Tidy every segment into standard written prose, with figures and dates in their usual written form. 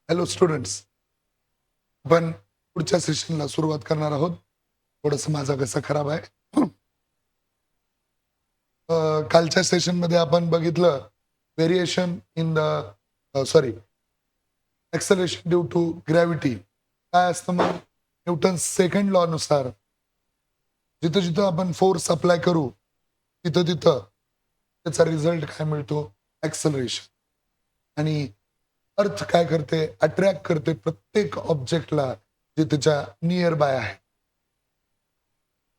Hello students, आपण पुढच्या सेशनला सुरुवात करणार आहोत. थोडंसं माझा घसा खराब आहे. कालच्या सेशनमध्ये आपण बघितलं variation in the sorry acceleration due to gravity. काय असतं मग? न्यूटन सेकंड लॉ नुसार जिथं जिथं आपण फोर्स अप्लाय करू तिथं तिथं त्याचा रिझल्ट काय मिळतो? एक्सेलरेशन. आणि अर्थ काय करते? अट्रॅक्ट करते प्रत्येक ऑब्जेक्टला जे त्याच्या नियर बाय आहे.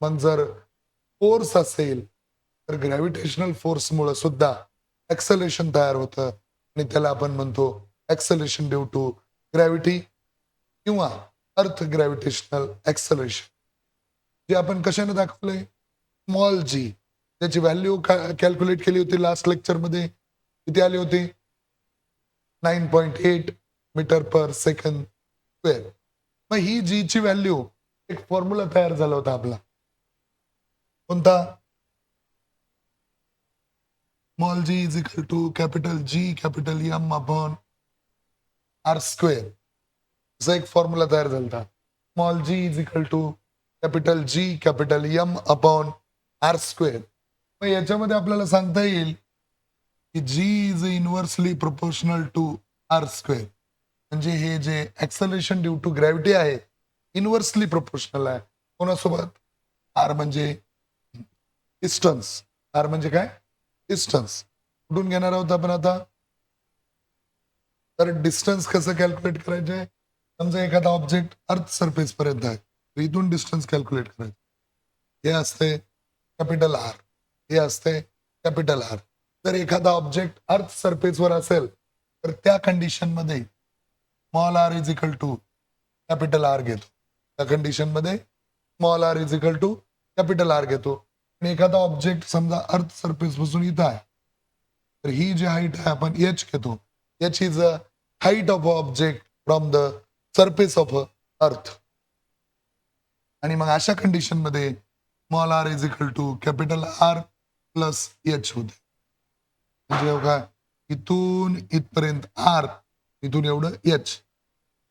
मग जर फोर्स असेल तर ग्रॅव्हिटेशनल फोर्समुळे सुद्धा एक्सेलरेशन तयार होतं आणि त्याला आपण म्हणतो एक्सेलरेशन ड्यू टू ग्रॅव्हिटी किंवा अर्थ ग्रॅव्हिटेशनल एक्सेलरेशन. जे आपण कशाने दाखवलंय? स्मॉल जी. त्याची व्हॅल्यू कॅल्क्युलेट केली होती लास्ट लेक्चरमध्ये. किती आली होती? 9.8 मीटर पर सेकंद स्क्वेअर. मग ही जी ची व्हॅल्यू, एक फॉर्म्युला तयार झाला होता आपला. कोणता? Small g is equal to capital G capital M upon R square. असा एक फॉर्म्युला तयार झाला होता. Small g is equal to capital G capital M upon R square. मग याच्यामध्ये आपल्याला सांगता येईल की g is inversely proportional to R square. म्हणजे हे जे एक्सेलरेशन ड्यू टू ग्रॅव्हिटी आहे इनव्हर्सली प्रोपोर्शनल आहे. कोणासोबत? आर म्हणजे डिस्टन्स. आर म्हणजे काय? डिस्टन्स. कुठून घेणार आहोत आपण आता? तर डिस्टन्स कसं कॅल्क्युलेट करायचे? समजा एखादा ऑब्जेक्ट अर्थ सरफेस पर्यंत आहे, तर इथून डिस्टन्स कॅल्क्युलेट करायचं. हे असते कॅपिटल आर, हे असते कॅपिटल आर. जर एखादा ऑब्जेक्ट अर्थ सरफेसवर असेल तर त्या कंडिशनमध्ये small R is equal to capital R घेतो. त्या कंडिशनमध्ये small R is equal to capital R घेतो. आणि एखादा ऑब्जेक्ट समजा अर्थ सरफेस पासून इथं आहे, तर ही जी हाईट आहे आपण एच घेतो. H is a height of a object from the surface of a earth. आणि मग अशा कंडिशनमध्ये small R is equal to capital R plus H होते. म्हणजे बघा, इथून इथपर्यंत आर, इथून एवढं एच,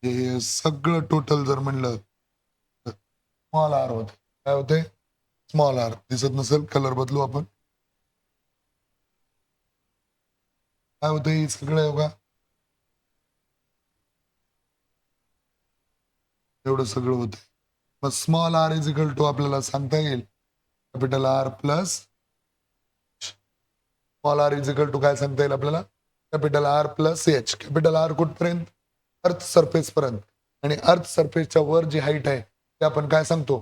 हे सगळं टोटल जर म्हणलं तर स्मॉल आर होते. काय होते? Small R. दिसत नसेल, कलर बदलू आपण. काय होतं? हे सगळं बघा, एवढं सगळं होतं. मग small R is equal to आपल्याला सांगता येईल capital R plus small R is equal to काय सांगता येईल आपल्याला? Capital R plus h. Capital R कुठपर्यंत? अर्थ सरफेस पर्यंत. आणि अर्थ सरफेसच्या वर जी हाईट आहे ते आपण काय सांगतो?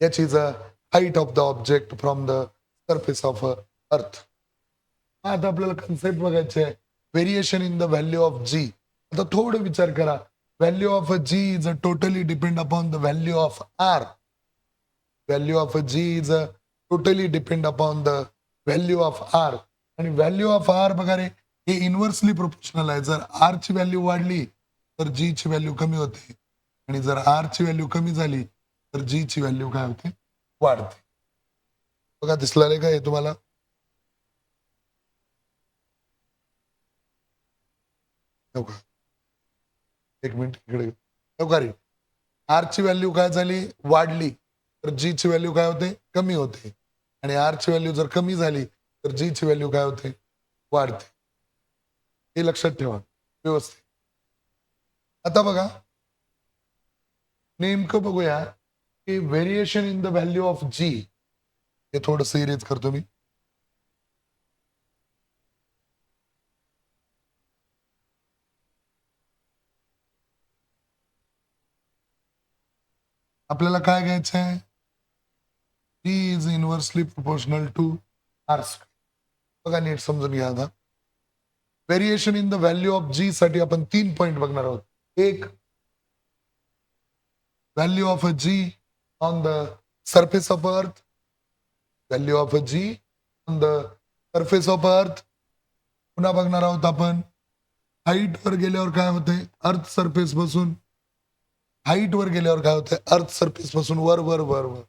H is a height of the object from the surface of earth. आता आपल्याला कन्सेप्ट बघायचे आहे, variation in the value of g. आता थोडं विचार करा. Value of G is a totally depend upon the value of r. Value of G is a totally depend upon the value of r. आणि value of r बघा रे, हे inversely proportional आहे. जर आर ची व्हॅल्यू वाढली तर जी ची व्हॅल्यू कमी होते, आणि जर आर ची व्हॅल्यू कमी झाली तर जी ची व्हॅल्यू काय होते? वाढते. बघा, दिसलं का हे तुम्हाला? हो का? एक मिनिट इकडे हो का रे, आर ची व्हॅल्यू काय झाली? वाढली तर जी ची व्हॅल्यू काय होते? कमी होते. आणि आर ची व्हॅल्यू जर कमी झाली तर जी ची व्हॅल्यू काय होते? वाढते. हे लक्षात ठेवा व्यवस्थित. आता बघा, नेमकं बघूया की variation in the value of g, हे थोडंसं इरेज करतो मी. आपल्याला काय घ्यायचं आहे? G is inversely proportional to R square. बघा, नीट समजून घ्या. आता variation in the value of g साठी आपण 3 पॉईंट बघणार आहोत. एक, value of a g on the surface of earth. Value of a g on the surface of earth. पुन्हा बघणार आहोत आपण हाईट वर गेल्यावर काय होते? अर्थ सरफेस पासून हाईट वर गेल्यावर काय होते? अर्थ सरफेस पासून वर वर वर वर.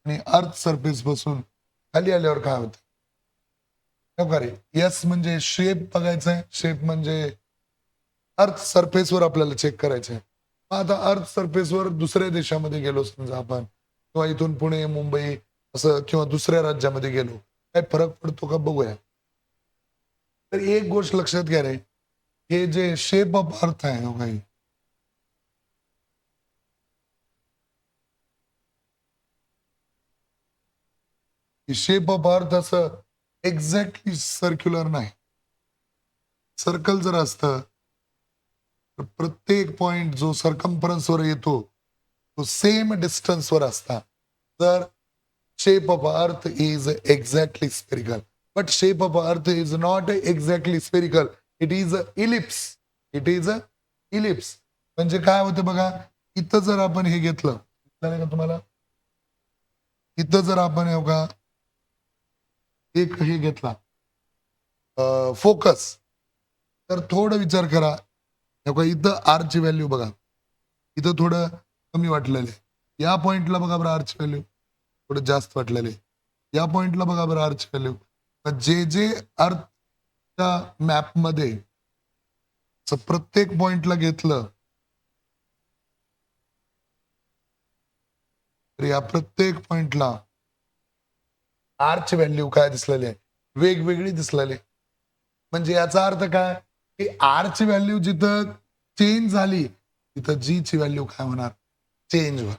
आणि अर्थ सरफेस पासून खाली आल्यावर काय होते? रे, यस म्हणजे शेप बघायचा आहे. शेप म्हणजे अर्थ सरफेसवर आपल्याला चेक करायचं आहे. मग आता अर्थ सरफेसवर दुसऱ्या देशामध्ये गेलो समजा आपण, किंवा इथून पुणे मुंबई असं किंवा दुसऱ्या राज्यामध्ये गेलो, काय फरक पडतो का बघूया. तर एक गोष्ट लक्षात घ्या रे, हे जे शेप ऑफ अर्थ आहे हो काही, शेप ऑफ अर्थ असं एक्झॅक्टली सर्क्युलर नाही. सर्कल जर असतं तर प्रत्येक पॉइंट जो वर येतो तो सेम डिस्टन्सवर असता. तर shape of earth is exactly spherical, but shape of earth is not exactly spherical, it is a ellipse. It is a ellipse. म्हणजे काय होतं बघा, इथं जर आपण हे घेतलं, कळलं का तुम्हाला, इथं जर आपण हे बघा एक हे घेतला फोकस, तर थोडं विचार करा, हे बघा इथं आर ची व्हॅल्यू बघा, इथं थोडं कमी वाटलेलं आहे. या पॉइंटला बघा बरं आरची व्हॅल्यू थोडं जास्त वाटलेले. या पॉइंटला बघा बरं आरची व्हॅल्यू. जे जे अर्थच्या मॅपमध्ये प्रत्येक पॉइंटला घेतलं तर या प्रत्येक पॉइंटला आरची व्हॅल्यू काय दिसलेली आहे, वेगवेगळी दिसलेली. म्हणजे याचा अर्थ काय, की आरची व्हॅल्यू जिथं चेंज झाली तिथं जी ची व्हॅल्यू काय होणार, चेंज होणार.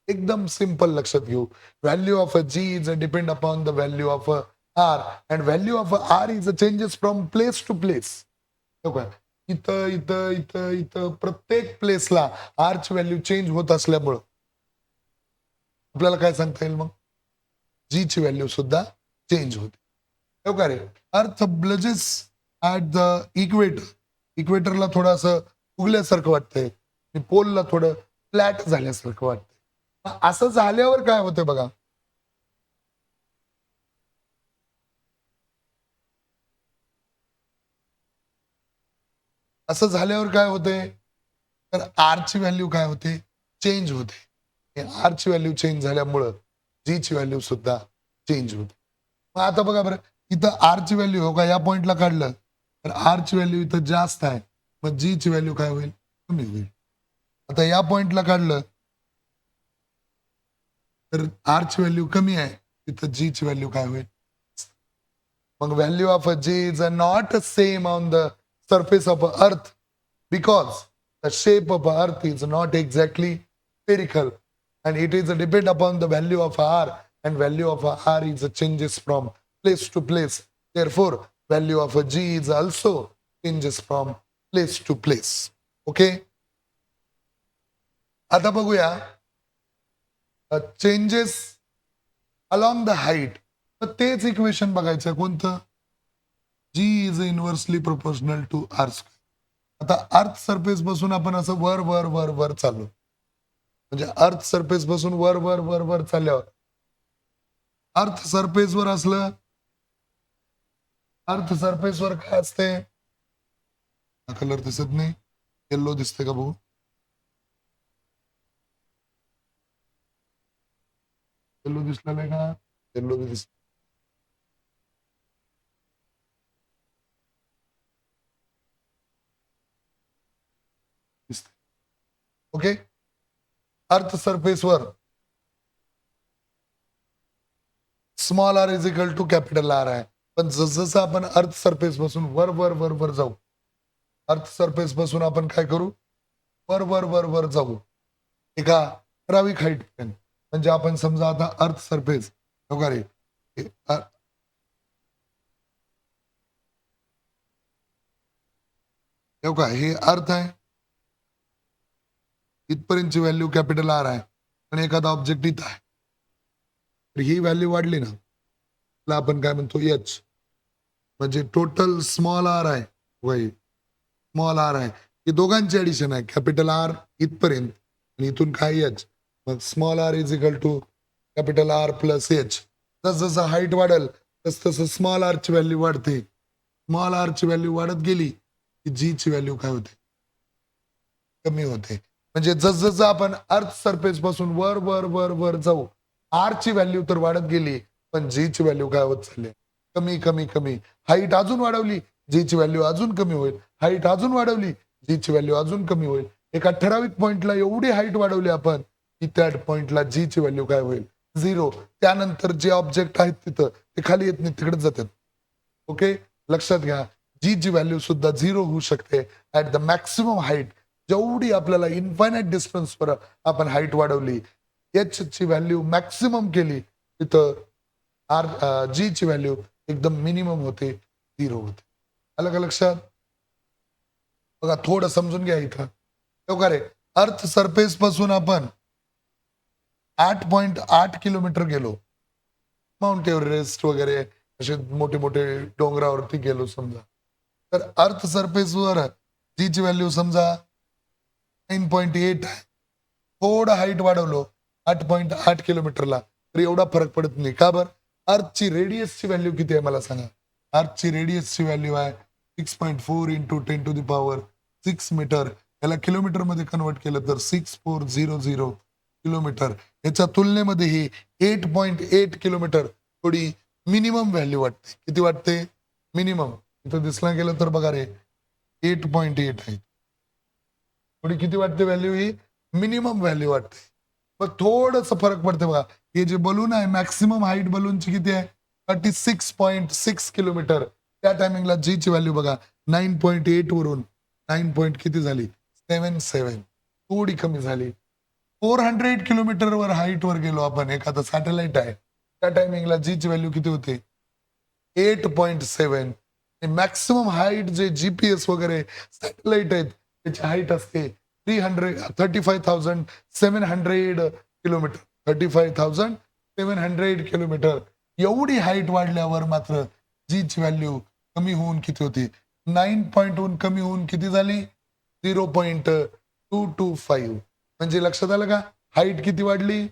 एकदम सिंपल लक्षात घेऊ. Value of a G is depend upon the value of a R, and value of R is changes from place to place. इथं इथं इथं इथं प्रत्येक प्लेसला आरची व्हॅल्यू चेंज होत असल्यामुळं आपल्याला काय सांगता येईल, मग जी ची व्हॅल्यू सुद्धा चेंज होते. का रे, अर्थ ब्लजेस ऍट द इक्वेटर, इक्वेटरला थोडंसं उगल्यासारखं वाटतंय आणि पोलला थोडं फ्लॅट झाल्यासारखं वाटतंय. असं झाल्यावर काय होतं बघा, असं झाल्यावर काय होतंय, तर आरची व्हॅल्यू काय होते, चेंज होते. आरची व्हॅल्यू चेंज झाल्यामुळं जी ची व्हॅल्यू सुद्धा चेंज होते. मग आता बघा बरं, इथं आरची व्हॅल्यू हो का या पॉइंटला काढलं तर आरची व्हॅल्यू इथं जास्त आहे, मग जी ची व्हॅल्यू काय होईल, कमी होईल. आता या पॉइंटला काढलं तर आरची व्हॅल्यू कमी आहे, तिथं जी ची व्हॅल्यू काय होईल. मग value of G is not same on the surface of earth because the shape of earth is not exactly spherical, and it is depend upon the value of r, and value of r is changes from place to place. Therefore value of g is also changes from place to place. Okay, आता बघूया changes along the height. तर तेच equation बघायचं कोणतं, g is inversely proportional to R square. आता earth surface पासून आपण असं वर वर वर वर चाललो, म्हणजे अर्थ सरफेस पासून वर वर वर वर चालल्यावर अर्थ सरफेस वर असलं, अर्थ सरफेस वर काय असते, कलर दिसत नाही, येल्लो दिसते का बघू, येल्लो दिसलेलं आहे का, येल्लो दिसत, ओके. अर्थ सरफेस वर small R is equal to capital R आहे. पण जसं आपण अर्थ सरफेस पासून वर वर वर वर जाऊ, अर्थ सरफेस पासून आपण काय करू, वर वर वर वर जाऊ एका ठराविक हाईट पर्यंत. म्हणजे आपण समजा आता अर्थ सरफेस वगैरे हे अर्थ आहे, इथपर्यंतची व्हॅल्यू कॅपिटल आर आहे, आणि एखादा ऑब्जेक्ट इथं आहे, तर ही व्हॅल्यू वाढली ना, त्याला आपण काय म्हणतो एच, म्हणजे टोटल स्मॉल आर आहे, वय स्मॉल आर आहे, ही दोघांची ऍडिशन आहे, कॅपिटल आर इथपर्यंत आणि इथून काय एच. मग small R is equal to capital R plus H. जसं जसं हाईट वाढेल तस तसं स्मॉल आर ची व्हॅल्यू वाढते. स्मॉल आर ची व्हॅल्यू वाढत गेली की जी ची व्हॅल्यू काय होते, कमी होते. म्हणजे जसं आपण अर्थ सरफेस पासून वर वर वर वर जाऊ, आर ची व्हॅल्यू तर वाढत गेली, पण जी ची व्हॅल्यू काय होत चालली, कमी कमी कमी. हाईट अजून वाढवली, जी ची व्हॅल्यू अजून कमी होईल, हाईट अजून वाढवली, जी ची व्हॅल्यू अजून कमी होईल. एका ठराविक पॉइंटला एवढी हाईट वाढवली आपण की त्या पॉइंटला जी ची व्हॅल्यू काय होईल 0. त्यानंतर जे ऑब्जेक्ट आहेत तिथं ते खाली येत नाही, तिकडेच जातात. ओके, लक्षात घ्या. जी ची व्हॅल्यू सुद्धा 0 होऊ शकते ऍट द मॅक्सिमम हाईट. जेवढी आपल्याला इन्फायनाइट डिस्टन्सवर आपण हाईट वाढवली, एच ची व्हॅल्यू मॅक्सिमम केली, तिथं जी ची व्हॅल्यू एकदम मिनिमम होते, 0 होते. आलं का लक्षात? बघा थोडं समजून घ्या इथं. तेव्हा रे, अर्थ सरफेस पासून आपण 8.8 किलोमीटर गेलो. माउंट एव्हरेस्ट वगैरे असे मोठे मोठे डोंगरावरती गेलो समजा. तर अर्थ सरफेसवर जी ची व्हॅल्यू समजा 9.8 आहे. थोडं हाईट वाढवलो 8.8 किलोमीटरला, तर एवढा फरक पडत नाही. का बरं? अर्थची रेडियसची व्हॅल्यू किती आहे मला सांगा. अर्थची रेडियसची व्हॅल्यू आहे 6.4 into 10 to the power 6 metre. याला किलोमीटरमध्ये कन्वर्ट केलं तर 6400 किलोमीटर. याच्या तुलनेमध्ये ही 8.8 किलोमीटर थोडी मिनिमम व्हॅल्यू वाटते. किती वाटते? मिनिमम. इथं दिसला गेलं तर बघा रे, 8.8 आहे. थोडी किती वाटते व्हॅल्यू ही? मिनिमम व्हॅल्यू वाटते. मग थोडस फरक पडते बघा. हे जे बलून आहे मॅक्सिमम हाईट बलूनची किती आहे? 36.6 किलोमीटर. त्या टायमिंगला जी ची व्हॅल्यू बघा 9.8 वरून 9 पॉईंट किती झाली? 77. थोडी कमी झाली. 400 किलोमीटरवर हाईट वर गेलो आपण, एखादा सॅटेलाइट आहे. त्या टायमिंगला जी ची व्हॅल्यू किती होते? 8.7. मॅक्सिमम हाईट जे जीपीएस वगैरे सॅटेलाइट आहेत त्याची हाईट असते 35,700 किलोमीटर. 35,700 किलोमीटर. एवढी हाईट वाढल्यावर मात्र जी ची व्हॅल्यू कमी होऊन किती होती? 9 पॉईंटहून कमी होऊन किती झाली? 0.225. म्हणजे लक्षात आलं का? हाईट किती वाढली?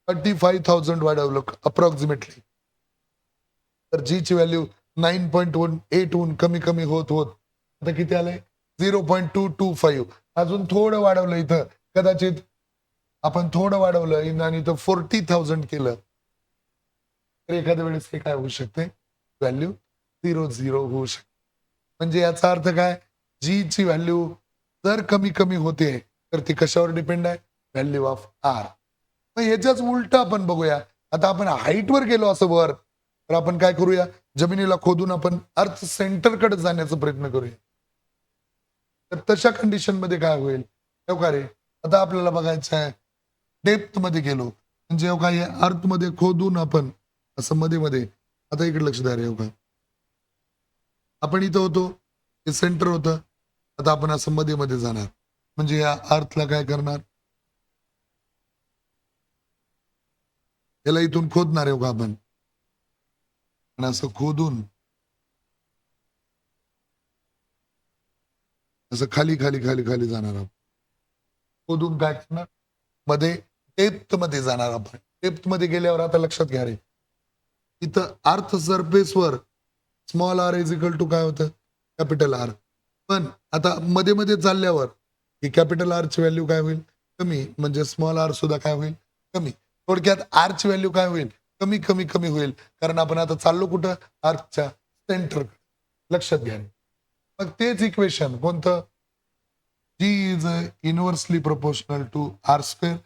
35,000 वाढवलं अप्रॉक्सिमेटली. तर जी ची व्हॅल्यू 9.8 हून कमी कमी होत होत आता किती आलंय? 0.225. अजून थोडं वाढवलं इथं, कदाचित आपण थोडं वाढवलं आणि इथं 40,000 केलं, तर एखाद्या वेळेस हे काय होऊ शकते? व्हॅल्यू 0 होऊ शकते. म्हणजे याचा अर्थ काय? जी ची व्हॅल्यू जर कमी कमी होते तर ती कशावर डिपेंड आहे? Value of R. मग ह्याच्याच उलट आपण बघूया. आता आपण हाईटवर गेलो असं वर, तर आपण काय करूया? जमिनीला खोदून आपण अर्थ सेंटरकडे जाण्याचा प्रयत्न करूया. तर तशा कंडिशन मध्ये काय होईल? तेव्हा रे, आता आपल्याला बघायचं आहे डेप्थ मध्ये गेलो म्हणजे काय अर्थ मध्ये खोदून आपण असं मध्ये मध्ये. आता इकडे लक्ष द्या रे. का आपण इथं होतो, हे सेंटर होतं. आता आपण असं मध्ये मध्ये जाणार म्हणजे या अर्थला काय करणार? याला इथून खोदणार आहे का आपण? आणि असं खोदून असं खाली खाली खाली खाली जाणार आहोत. खोदून काय करणार? मध्ये डेप्थ मध्ये जाणार आपण. डेप्थ मध्ये गेल्यावर आता लक्षात घ्या रे, इथं अर्थ सरफेसवर small R is equal to काय होतं? Capital R. पण आता मध्ये मध्ये चालल्यावर ही कॅपिटल आर ची व्हॅल्यू काय होईल? कमी. म्हणजे स्मॉल आर सुद्धा काय होईल? कमी. थोडक्यात आर ची व्हॅल्यू काय होईल? कमी कमी कमी होईल. कारण आपण आता चाललो कुठं? अर्थच्या सेंटर. लक्षात घ्या. मग तेच इक्वेशन कोणतं? G is inversely proportional to R square.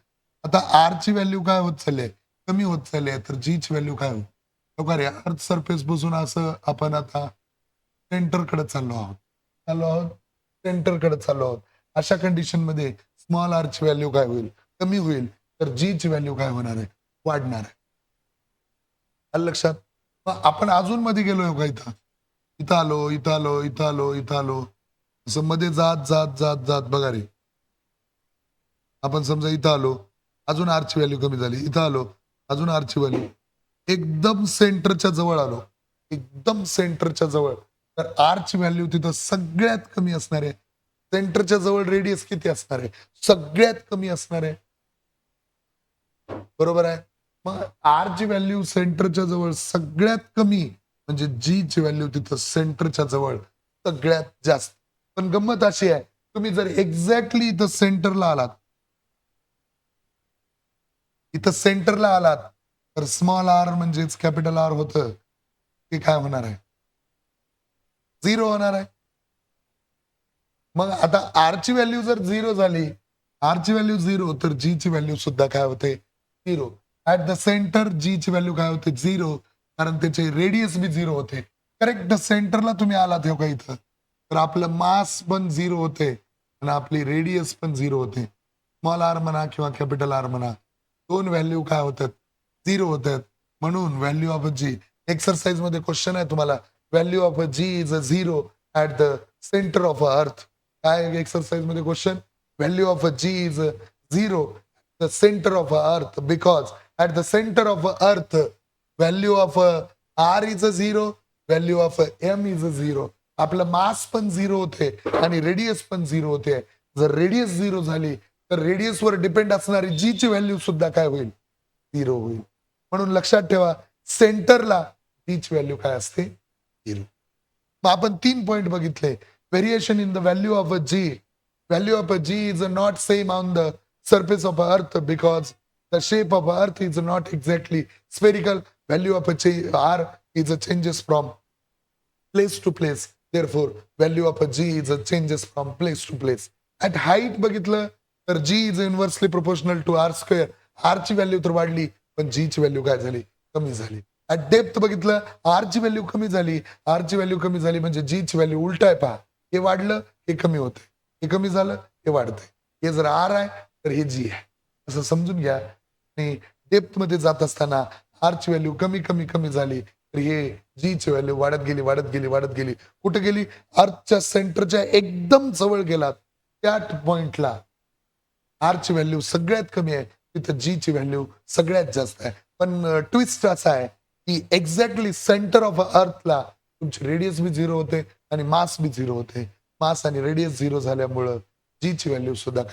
आता आर ची व्हॅल्यू काय होत चालली आहे? कमी होत चालली आहे. तर जी ची व्हॅल्यू काय होईल? बघा अर्थ सरफेस पासून असं आपण आता सेंटरकडे चाललो आहोत. चाललो आहोत सेंटरकडे चाललो आहोत. अशा कंडिशन मध्ये स्मॉल आर ची व्हॅल्यू काय होईल? कमी होईल. तर जी ची व्हॅल्यू काय होणार आहे? वाढणार आहे. आलं लक्षात? मग आपण अजून मध्ये गेलोय का इथं? इथं आलो, इथं आलो, इथं आलो, इथं आलो. असं मध्ये जात जात जात जात बघा रे, आपण समजा इथं आलो, अजून आरची व्हॅल्यू कमी झाली. इथं आलो, अजून आरची व्हॅल्यू एकदम सेंटरच्या जवळ आलो. एकदम सेंटरच्या जवळ. तर आरची व्हॅल्यू तिथं सगळ्यात कमी असणार आहे. सेंटरच्या जवळ रेडियस किती असणार आहे? सगळ्यात कमी असणार आहे. बरोबर आहे. मग आर ची व्हॅल्यू सेंटरच्या जवळ सगळ्यात कमी म्हणजे जी ची व्हॅल्यू तिथं सेंटरच्या जवळ सगळ्यात जास्त. पण गंमत अशी आहे, तुम्ही जर एक्झॅक्टली इथं सेंटरला आलात, इथं सेंटरला आलात, तर स्मॉल आर म्हणजेच कॅपिटल आर होतं ते काय होणार आहे? 0 होणार आहे. मग आता आर ची व्हॅल्यू जर 0 झाली, आर ची व्हॅल्यू 0, तर जी ची व्हॅल्यू सुद्धा काय होते 0. ऍट द सेंटर जी ची व्हॅल्यू काय होते 0, कारण त्याचे रेडियस बी 0 होते. करेक्ट सेंटरला तुम्ही आलात हो का इथं, तर आपलं मास पण 0 होते आणि आपली रेडियस पण 0 होते. स्मॉल आर म्हणा किंवा कॅपिटल आर म्हणा, दोन व्हॅल्यू काय होतात 0 होतात. म्हणून व्हॅल्यू ऑफ जी, एक्सरसाइज मध्ये क्वेश्चन आहे तुम्हाला, value of G is a 0 at the centre of earth. काय एक्सरसाइज मध्ये question, value of G is 0 the centre of earth, because at the centre of earth value of R is 0, value of M is 0. आपलं मास पण 0 होते आणि radius पण 0 होते. जर radius 0 झाली तर रेडियसवर डिपेंड असणारी जी ची व्हॅल्यू सुद्धा काय होईल 0 होईल. म्हणून लक्षात ठेवा, सेंटरला जी ची व्हॅल्यू काय असते 0. मग आपण 3 पॉइंट बघितले. Variation in the value of G, value of G is not same on the surface of earth because the shape of earth is not exactly spherical. Value of r is a changes from place to place, therefore value of g is a changes from place to place. At height बघितलं तर g is inversely proportional to r square. r ची value तर वाढली पण g ची value काय झाली कमी झाली. ऍट डेप्थ बघितलं r ची व्हॅल्यू कमी झाली, r ची व्हॅल्यू कमी झाली म्हणजे g ची व्हॅल्यू उलट आहे. पहा, हे वाढलं हे कमी होते, हे कमी झालं हे वाढतंय. हे जर r आहे तर हे जी आहे असं समजून घ्या. आणि डेप्थ मध्ये जात असताना आर ची व्हॅल्यू कमी कमी कमी झाली तर हे जी ची व्हॅल्यू वाढत गेली वाढत गेली वाढत गेली. कुठे गेली, अर्थच्या सेंटरच्या एकदम जवळ गेलात त्या पॉइंटला आर ची व्हॅल्यू सगळ्यात कमी आहे, तिथं जी ची व्हॅल्यू सगळ्यात जास्त आहे. पण ट्विस्ट असा आहे की एक्झॅक्टली सेंटर ऑफ अर्थला तुमची रेडियस बी 0 होते आणि मास बी 0 होते. मास आणि रेडियस 0 झाल्यामुळं जी ची व्हॅल्यू सुद्धा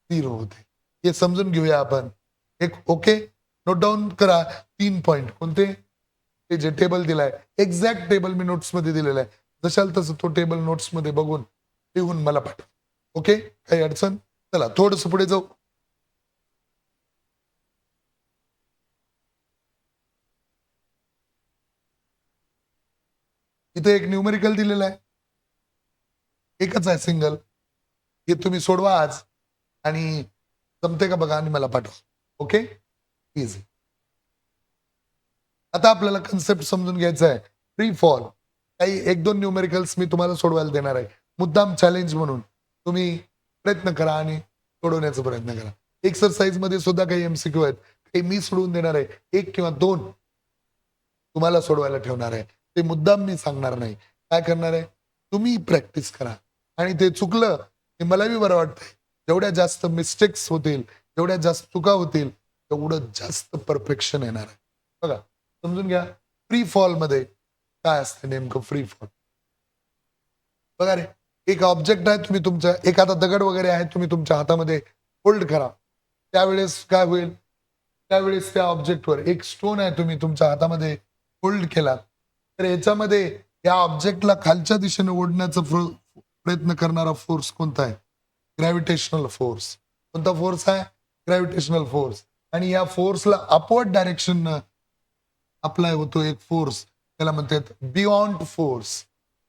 0 होते. हे समजून घेऊया आपण. एक ओके, नोट डाऊन करा 3 पॉइंट. कोणते, ते जे टेबल दिलाय एक्झॅक्ट टेबल मी नोट्स मध्ये दिलेला आहे. जशाल तसं तो टेबल नोट्स मध्ये बघून लिहून मला पाठवा. ओके, काही अडचण, चला थोडस पुढे जाऊ. इथे एक न्यूमेरिकल दिलेलं आहे, एकच आहे सिंगल. हे तुम्ही सोडवा आज आणि जमते का बघा आणि मला पाठवा. Okay, easy. आता आपल्याला कन्सेप्ट समजून घ्यायचा आहे. फ्री फॉल, काही 1-2 न्यूमेरिकल्स मी तुम्हाला सोडवायला देणार आहे, मुद्दाम चॅलेंज म्हणून. तुम्ही प्रयत्न करा आणि सोडवण्याचा प्रयत्न करा. एक्सरसाइज मध्ये सुद्धा काही एमसीक्यू आहेत, काही मी सोडवून देणार आहे. 1 किंवा 2 तुम्हाला सोडवायला ठेवणार आहे. ते मुद्दाम मी सांगणार नाही. काय करणार आहे, तुम्ही प्रॅक्टिस करा आणि ते चुकलं की मला बी बरं वाटतंय. जेवढ्या जास्त मिस्टेक्स होतील, जेवढ्या जास्त चुका होतील, तेवढं जास्त परफेक्शन येणार आहे. बघा, समजून घ्या. फ्री फॉल मध्ये काय असतं नेमकं फ्री फॉल. बघा रे, एक ऑब्जेक्ट आहे, तुम्ही तुमच्या एखादा दगड वगैरे आहे, तुम्ही तुमच्या हातामध्ये होल्ड करा. त्यावेळेस काय होईल, त्यावेळेस त्या ऑब्जेक्टवर एक स्टोन आहे, तुम्ही तुमच्या हातामध्ये होल्ड केला, तर याच्यामध्ये या ऑब्जेक्टला खालच्या दिशेने ओढण्याचा प्रयत्न करणारा फोर्स कोणता आहे, ग्रॅव्हिटेशनल फोर्स. कोणता फोर्स आहे, ग्रॅव्हिटेशनल फोर्स. आणि या फोर्सला अपवर्ड डायरेक्शन अप्लाय होतो एक फोर्स, त्याला म्हणतात बियॉन्ड फोर्स.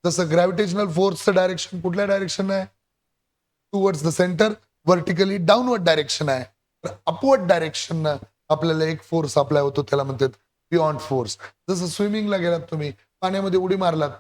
जसं ग्रॅव्हिटेशनल फोर्सचं डायरेक्शन कुठल्या डायरेक्शन आहे, towards the centre, vertically downward direction आहे. तर अपवर्ड डायरेक्शन आपल्याला एक फोर्स अप्लाय होतो, त्याला म्हणतात बियॉन्ड फोर्स. जसं स्विमिंगला गेलात तुम्ही, पाण्यामध्ये उडी मारलात,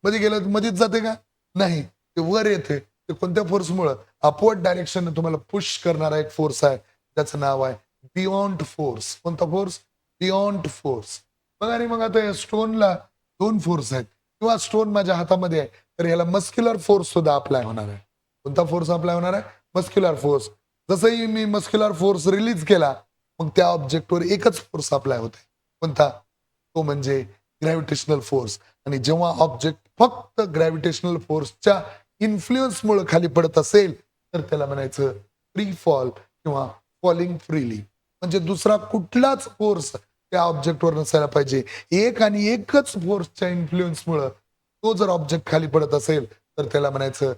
मध्ये गेलात मध्येच जाते का, नाही, ते वर येते. ते कोणत्या फोर्समुळं, अपवर्ड डायरेक्शन तुम्हाला पुश करणारा एक फोर्स आहे, त्याचं नाव आहे बियॉन्ड फोर्स. कोणता फोर्स, बियॉन्ड फोर्स. बघा रे, मग आता या स्टोनला 2 फोर्स आहेत, किंवा स्टोन माझ्या हातामध्ये आहे, तर याला मस्क्युलर फोर्स सुद्धा अप्लाय होणार आहे. कोणता फोर्स अप्लाय होणार आहे, मस्क्युलर फोर्स. जसंही मी मस्क्युलर फोर्स रिलीज केला, मग त्या ऑब्जेक्टवर एकच फोर्स अप्लाय होते. कोणता, तो म्हणजे ग्रॅव्हिटेशनल फोर्स. आणि जेव्हा ऑब्जेक्ट फक्त ग्रॅव्हिटेशनल फोर्सच्या इन्फ्लुएन्समुळे खाली पडत असेल, तर त्याला म्हणायचं फ्री फॉल किंवा फॉलिंग फ्रीली. म्हणजे दुसरा कुठलाच फोर्स त्या ऑब्जेक्टवर नसायला पाहिजे. एक आणि एकच फोर्सच्या इन्फ्लुएन्समुळे तो जर ऑब्जेक्ट खाली पडत असेल, तर त्याला म्हणायचं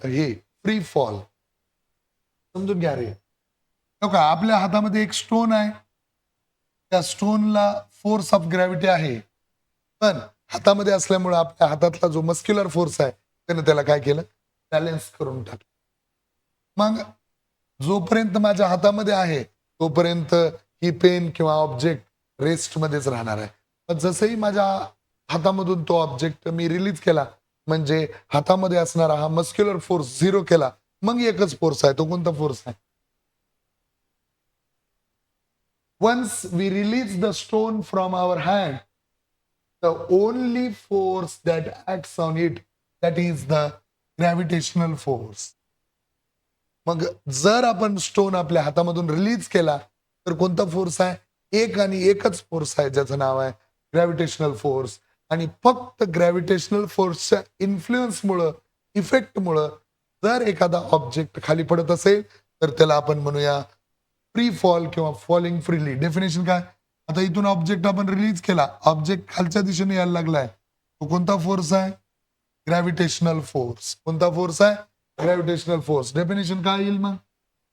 हे फ्री फॉल. समजून घ्या रे. का आपल्या हातामध्ये एक स्टोन आहे, त्या स्टोनला फोर्स ऑफ ग्रॅव्हिटी आहे, पण हातामध्ये असल्यामुळे आपल्या हातातला जो मस्क्युलर फोर्स आहे त्यानं त्याला काय केलं, बॅलन्स करून टाकलं. मग जोपर्यंत माझ्या हातामध्ये आहे तोपर्यंत ही पेन किंवा ऑब्जेक्ट रेस्टमध्येच राहणार आहे. पण जसंही माझ्या हातामधून तो ऑब्जेक्ट मी रिलीज केला, म्हणजे हातामध्ये असणारा हा मस्क्युलर फोर्स झिरो केला, मग एकच फोर्स आहे. तो कोणता फोर्स आहे? Once we release the stone from our hand, the only force that acts on it, that is the gravitational force. मग जर आपण स्टोन आपल्या हातामधून रिलीज केला तर कोणता फोर्स आहे? एक आणि एकच फोर्स आहे ज्याचं नाव आहे ग्रॅव्हिटेशनल फोर्स. आणि फक्त ग्रॅव्हिटेशनल फोर्सच्या इन्फ्लुएन्समुळं, इफेक्टमुळं जर एखादा ऑब्जेक्ट खाली पडत असेल तर त्याला आपण म्हणूया फ्री फॉल किंवा फॉलिंग फ्रीली. डेफिनेशन काय? आता इथून ऑब्जेक्ट आपण रिलीज केला, ऑब्जेक्ट खालच्या दिशेने यायला लागलाय, तो कोणता फोर्स आहे? Gravitational force. कोणता फोर्स आहे? Gravitational force. डेफिनेशन काय येईल मग?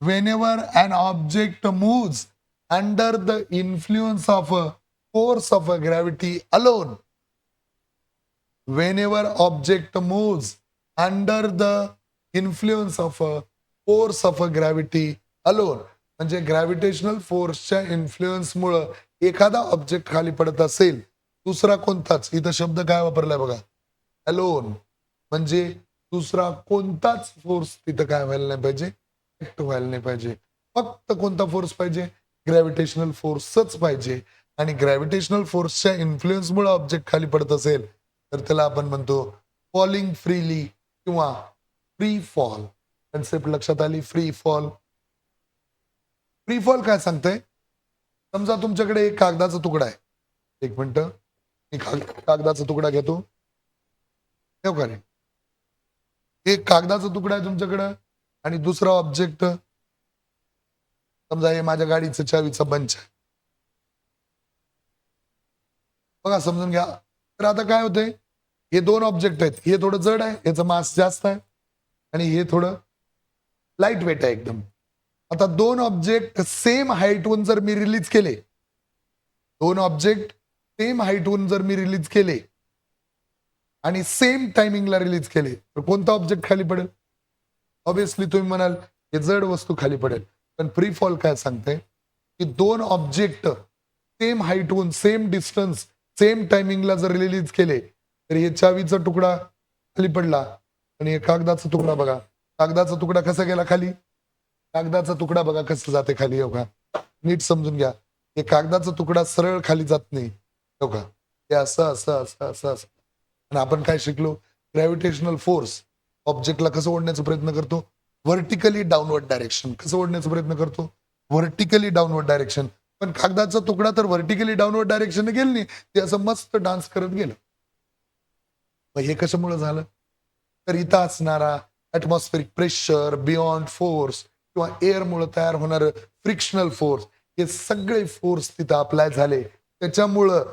Whenever an object moves under the influence of a force of a gravity alone, whenever object moves under the influence of a force of a gravity alone, म्हणजे gravitational फोर्सच्या इन्फ्लुएन्समुळं एखादा object खाली पडत असेल, दुसरा कोणताच, इथं शब्द काय वापरलाय बघा, अलोन, म्हणजे दुसरा कोणताच फोर्स तिथं काय व्हायला नाही पाहिजे, ऍक्ट व्हायला नाही पाहिजे. फक्त कोणता फोर्स पाहिजे? ग्रॅव्हिटेशनल फोर्सच पाहिजे. आणि ग्रॅव्हिटेशनल फोर्सच्या इन्फ्लुएन्समुळे ऑब्जेक्ट खाली पडत असेल तर त्याला आपण म्हणतो फॉलिंग फ्रीली किंवा फ्री फॉल. कन्सेप्ट लक्षात आली? Free fall. फ्री फॉल काय सांगतंय? समजा तुमच्याकडे एक कागदाचा तुकडा आहे. एक मिनिट, मी कागदाचा तुकडा घेतो. ठेव का रे? एक कागदाचा तुकडा आहे तुमच्याकडं आणि दुसरा ऑब्जेक्ट, समजा हे माझ्या गाडीचं चावीचा बंच आहे. बघा समजून घ्या. तर आता काय होतंय, हे दोन ऑब्जेक्ट आहेत, हे थोडं जड आहे, याचं मास जास्त आहे, आणि हे थोडं लाईट वेट आहे एकदम. आता दोन ऑब्जेक्ट सेम हाईटहून जर मी रिलीज केले, दोन ऑब्जेक्ट सेम हाईटहून जर मी रिलीज केले आणि सेम टायमिंगला रिलीज केले तर कोणता ऑब्जेक्ट खाली पडेल? ऑब्विसली तुम्ही म्हणाल हे जड वस्तू खाली पडेल. पण फ्री फॉल काय सांगते की दोन ऑब्जेक्ट सेम हाईटहून सेम डिस्टन्स सेम टायमिंगला जर रिलीज केले तर हे चावीचा तुकडा खाली पडला आणि हे कागदाचा तुकडा बघा, कागदाचा तुकडा कसा गेला खाली? कागदाचा तुकडा बघा कसं जाते खाली, हो का? नीट समजून घ्या. हे कागदाचा तुकडा सरळ खाली जात नाही, हो का? हे असं असं असं असं असं. आणि आपण काय शिकलो? ग्रॅव्हिटेशनल फोर्स ऑब्जेक्टला कसं ओढण्याचा प्रयत्न करतो? Vertically downward direction. कसं ओढण्याचा प्रयत्न करतो? Vertically downward direction. पण कागदाचा तुकडा तर व्हर्टिकली डाऊनवर्ड डायरेक्शन गेलं नाही, ते असं मस्त डान्स करत गेलं. मग हे कशामुळे झालं? तर इथं असणारा ऍटमॉस्फेरिक प्रेशर, बियॉन्ड फोर्स किंवा एअरमुळे तयार होणार फ्रिक्शनल फोर्स, हे सगळे फोर्स तिथं अप्लाय झाले. त्याच्यामुळं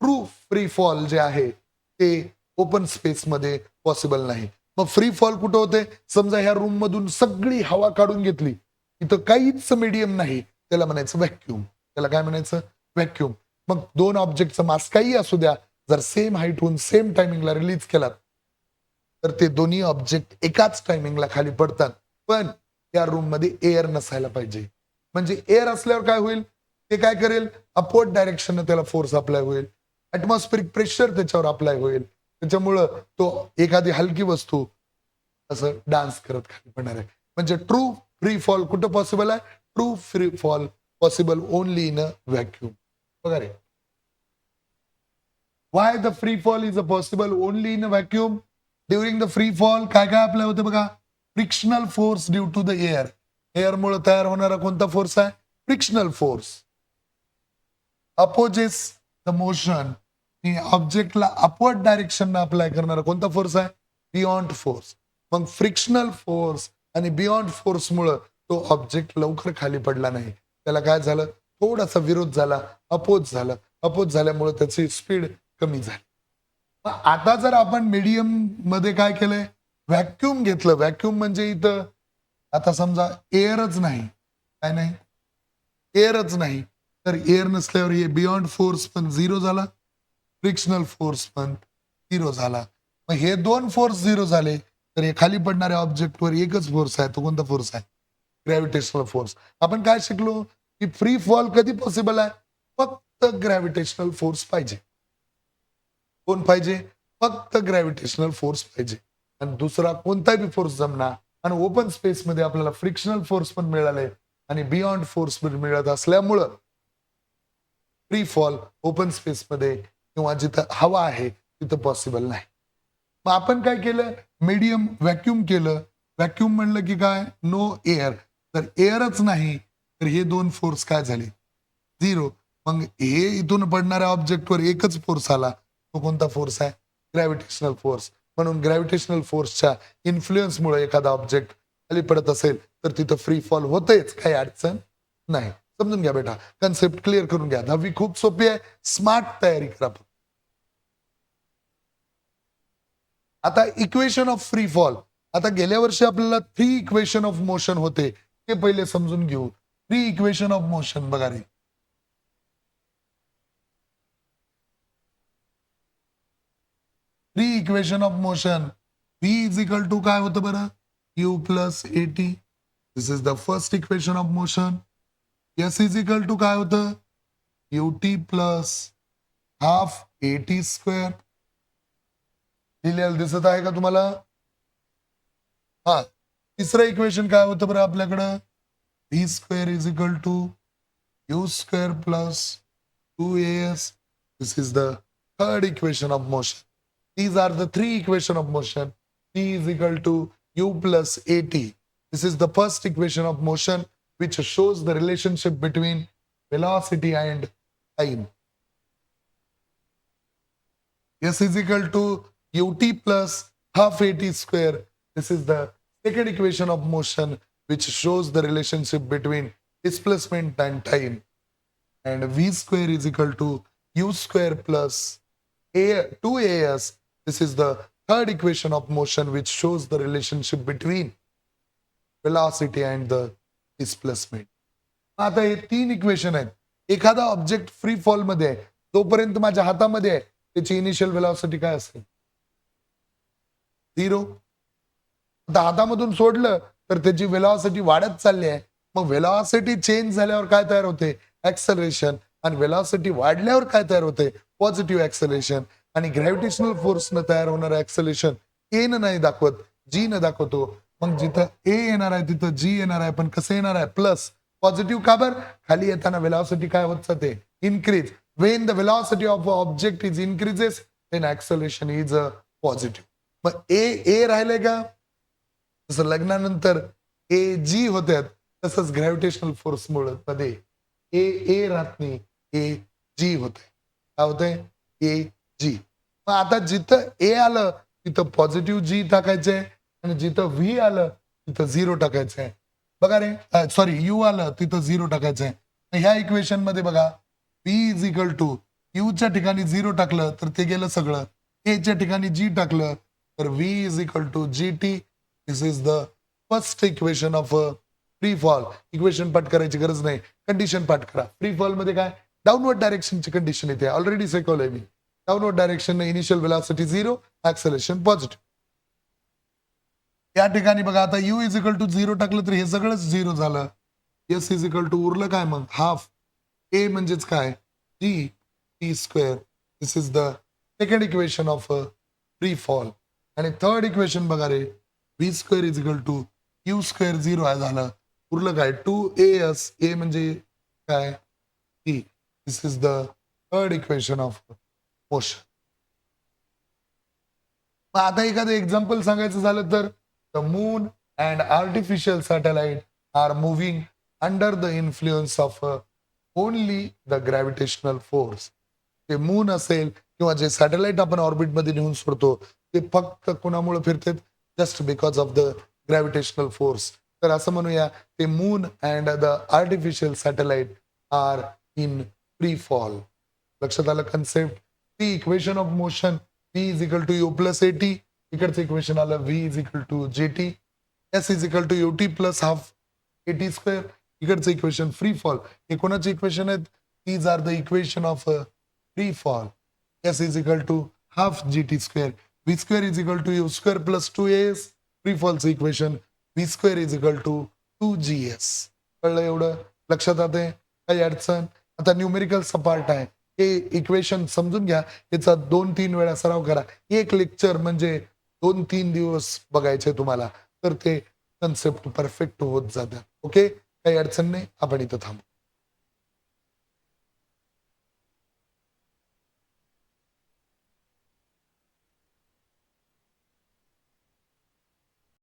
ट्रू फ्री फॉल जे आहे ते ओपन स्पेसमध्ये पॉसिबल नाही. मग फ्री फॉल कुठं होते? समजा ह्या रूम मधून सगळी हवा काढून घेतली, इथं काहीच मीडियम नाही, त्याला म्हणायचं व्हॅक्यूम. त्याला काय म्हणायचं? व्हॅक्यूम. मग दोन ऑब्जेक्टचा मास काही असू द्या, जर सेम हाईटहून सेम टायमिंगला रिलीज केलात तर ते दोन्ही ऑब्जेक्ट एकाच टायमिंगला खाली पडतात. पण त्या रूम मध्ये एअर नसायला पाहिजे. म्हणजे एअर असल्यावर काय होईल? ते काय करेल? अपवर्ड डायरेक्शन त्याला फोर्स अप्लाय होईल, ऍटमॉस्फेरिक प्रेशर त्याच्यावर अप्लाय होईल. त्याच्यामुळं तो एखादी हलकी वस्तू असं डान्स करत खाली पडणार आहे. म्हणजे ट्रू फ्री फॉल कुठं पॉसिबल आहे? True free fall possible only in a vacuum. बघा रे, why the free fall is a possible only in a vacuum? During the free fall काय काय अप्लाय होते बघा? Frictional force due to the air. एअरमुळे तयार होणारा कोणता फोर्स आहे? Frictional force. Opposes the motion, ऑब्जेक्टला अपवर्ड डायरेक्शन अप्लाय करणारा कोणता फोर्स आहे? Buoyant force. मग फ्रिक्शनल फोर्स आणि बियॉन्ड फोर्स मुळे तो ऑब्जेक्ट लवकर खाली पडला नाही. त्याला काय झालं? थोडासा विरोध झाला, अपोज झालं. अपोज झाल्यामुळे त्याची स्पीड कमी झाली. मग आता जर आपण मीडियम मध्ये काय केलंय? व्हॅक्यूम घेतलं. व्हॅक्यूम म्हणजे इथं आता समजा एअरच नाही, काय नाही? एअरच नाही, तर एअर नसल्यावर हे बियॉन्ड फोर्स पण झिरो झाला, फ्रिक्शनल फोर्स पण झिरो झाला. मग हे दोन फोर्स झिरो झाले तर हे खाली पडणाऱ्या ऑब्जेक्टवर एकच फोर्स आहे. तो कोणता फोर्स आहे? Gravitational force. आपण काय शिकलो की फ्री फॉल कधी पॉसिबल आहे? फक्त ग्रॅव्हिटेशनल फोर्स पाहिजे. कोण पाहिजे? फक्त ग्रॅव्हिटेशनल फोर्स पाहिजे आणि दुसरा कोणताही फोर्स जमणार. आणि ओपन स्पेसमध्ये आपल्याला फ्रिक्शनल फोर्स पण मिळाले आणि बियॉन्ड फोर्स पण मिळत असल्यामुळं फ्री फॉल ओपन स्पेसमध्ये किंवा जिथं हवा आहे तिथं पॉसिबल नाही. मग आपण काय केलं? मीडियम व्हॅक्यूम केलं. व्हॅक्यूम म्हणलं की काय? No air. तर एअरच नाही तर हे दोन फोर्स काय झाले? झिरो. मग हे इथून पडणाऱ्या ऑब्जेक्टवर एकच फोर्स आला. तो कोणता फोर्स आहे? Gravitational force. म्हणून ग्रॅव्हिटेशनल फोर्सच्या इन्फ्लुएन्समुळे एखादा ऑब्जेक्ट खाली पडत असेल तर तिथं फ्री फॉल होतेच, काही अडचण नाही. समजून घ्या बेटा, कन्सेप्ट क्लिअर करून घ्या. 10वी खूप सोपी आहे. स्मार्ट तयारी करा. आता इक्वेशन ऑफ फ्री फॉल. आता गेल्या वर्षी आपल्याला 3 इक्वेशन ऑफ मोशन होते, ते पहिले समजून घेऊ. 3 इक्वेशन ऑफ मोशन बघा रे. 3 equation of motion. V is equal to काय होतं बरं? U plus AT. This is the first equation of motion. S is equal to काय होतं? UT plus half AT square. लिहिलेलं दिसत आहे का तुम्हाला? हा. तिसरं इक्वेशन काय होतं बरं आपल्याकडं? V square is equal to U square plus 2AS. This is the third equation of motion. These are the 3 equation of motion. P is equal to U plus AT. This is the first equation of motion which shows the relationship between velocity and time. S is equal to UT plus half AT square. This is the second equation of motion which shows the relationship between displacement and time. And V square is equal to U square plus 2AS. This is the third equation of motion which shows the relationship between velocity and the displacement. आता हे 3 equation आहेत. एखादा object free fall मध्ये आहे, तोपर्यंत माझ्या हातामध्ये आहे, त्याची इनिशियल वेलॉसिटी काय असेल? 0. आता हातामधून सोडलं तर त्याची वेलॉसिटी वाढत चालली आहे. मग वेलॉसिटी चेंज झाल्यावर काय तयार होते? ऍक्सेलरेशन. आणि वेलॉसिटी वाढल्यावर काय तयार होते? Positive acceleration. आणि ग्रॅव्हिटेशनल फोर्सनं तयार होणारं ऍक्सेलरेशन ए न नाही दाखवत, जी न दाखवतो. मग जिथं ए येणार आहे तिथं जी येणार आहे, पण कसं येणार आहे? प्लस. पॉझिटिव्ह का बरं? खाली येताना वेलॉसिटी काय होत जाते? Increase. When the velocity of object is increases then acceleration is positive. मग ए ए राहिले का? जसं लग्नानंतर ए जी होत्यात तसंच ग्रॅव्हिटेशनल फोर्स मुळे मध्ये ए ए राहत नाही, ए जी होते. काय होते? ए जी. मग आता जिथं ए आलं तिथं पॉझिटिव्ह जी टाकायचंय आणि जिथं व्ही आलं तिथं 0 टाकायचंय. बघा रे, सॉरी, यू आलं तिथं 0 टाकायचंय. ह्या इक्वेशन मध्ये बघा, P इज इक्वल टू यूच्या ठिकाणी 0 टाकलं तर ते गेलं सगळं. एच्या ठिकाणी जी टाकलं तर V is equal to GT. This is the first equation of free fall. इक्वेशन पाठ करायची गरज नाही, कंडिशन पाठ करा. फ्री फॉल मध्ये काय? डाऊनवर्ड डायरेक्शनची कंडिशन येते. ऑलरेडी शिकवलंय मी. Downward direction initial velocity 0, acceleration positive. या ठिकाणी बघा, आता U इज इक्वल टू 0 टाकलं तर हे सगळंच 0 झालं. S इज इक्वल टू उरलं काय मग? हाफ. ए म्हणजेच काय? G T स्क्वेअर. This is the second equation of free fall. आणि थर्ड इक्वेशन बघा रे, V square is equal to U square 0 आहे झालं. उरलं काय? 2AS. ए म्हणजे काय? T. This is the third equation of motion. मग आता एखादं एक्झाम्पल सांगायचं झालं तर the moon and artificial satellite are moving under the influence of only the gravitational force. ते मून असेल किंवा जे सॅटेलाइट आपण ऑर्बिटमध्ये नेऊन सोडतो ते फक्त कोणामुळे फिरतात? Just because of the gravitational force. तर असं म्हणूया, ते moon and the artificial satellite are in free fall. लक्षात आलं कन्सेप्ट? ती equation of motion P is equal to U plus AT. इकडचं इक्वेशन आलं V is equal to JT. S is equal to UT plus half AT square. इकडचं equation free fall. हे कोणाचे equation आहेत? These are the equation of free fall. S is equal to half GT square. V square is equal to U square plus 2as free falls equation V square is equal to 2gs. कळलं एवढं? लक्षात आहे? काही अडचण? आता न्यूमेरिकलचा part आहे, हे equation समजून घ्या. याचा 2-3 वेळा सराव करा. एक लेक्चर म्हणजे 2-3 दिवस बघायचे तुम्हाला, तर ते कन्सेप्ट परफेक्ट होत जातात. ओके, काही अडचण नाही. आपण इथं थांबू.